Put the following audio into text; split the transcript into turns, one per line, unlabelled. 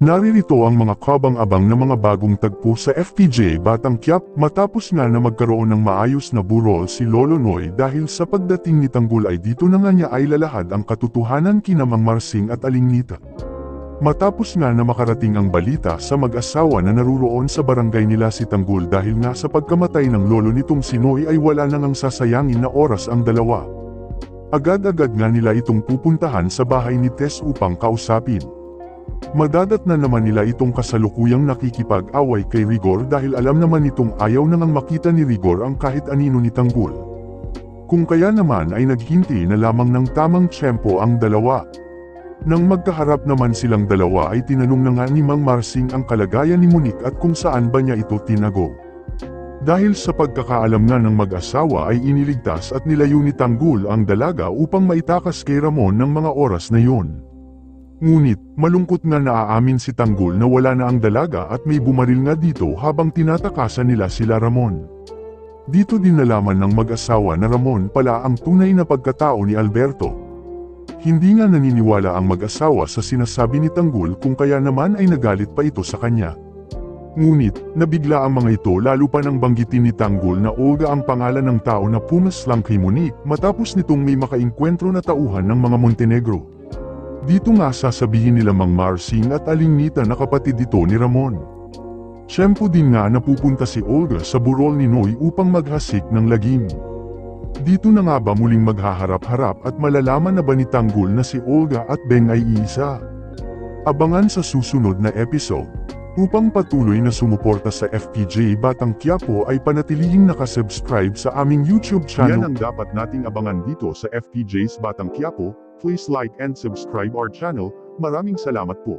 Naririto ang mga kabang-abang na mga bagong tagpo sa FPJ Batang Quiapo matapos nga na magkaroon ng maayos na burol si Lolo Noy dahil sa pagdating ni Tanggol ay dito na nga niya ay lalahad ang katotohanan kina Mang Marsing at Aling Nita. Matapos nga na makarating ang balita sa mag-asawa na naruroon sa barangay nila si Tanggol dahil nga sa pagkamatay ng lolo nitong si Noy ay wala na ngang sasayangin na oras ang dalawa. Agad-agad nga nila itong pupuntahan sa bahay ni Tess upang kausapin. Madadat na naman nila itong kasalukuyang nakikipag-away kay Rigor dahil alam naman itong ayaw na ngang makita ni Rigor ang kahit anino ni Tanggol. Kung kaya naman ay naghinti na lamang ng tamang tiyempo ang dalawa. Nang magkaharap naman silang dalawa ay tinanong na nga ni Mang Marsing ang kalagayan ni Monique at kung saan ba niya ito tinago. Dahil sa pagkakaalam nga ng mag-asawa ay iniligtas at nilayo ni Tanggol ang dalaga upang maitakas kay Ramon ng mga oras na yon. Ngunit, malungkot nga naaamin si Tanggol na wala na ang dalaga at may bumaril nga dito habang tinatakasan nila sila Ramon. Dito din nalaman ng mag-asawa na Ramon pala ang tunay na pagkatao ni Alberto. Hindi nga naniniwala ang mag-asawa sa sinasabi ni Tanggol kung kaya naman ay nagalit pa ito sa kanya. Ngunit, nabigla ang mga ito lalo pa nang banggitin ni Tanggol na Olga ang pangalan ng tao na pumaslang kay Monique matapos nitong may makaengkwentro na tauhan ng mga Montenegro. Dito nga sasabihin nila Mang Marsing at Aling Nita na kapatid ito ni Ramon. Tiyempo din nga napupunta si Olga sa burol ni Noy upang maghasik ng lagim. Dito na nga ba muling maghaharap-harap at malalaman na ba ni Tanggol na si Olga at Beng ay isa? Abangan sa susunod na episode. Upang patuloy na sumuporta sa FPJ Batang Quiapo ay panatilihing nakasubscribe sa aming YouTube channel. Yan ang dapat nating abangan dito sa FPJ's Batang Quiapo. Please like and subscribe our channel. Maraming salamat po.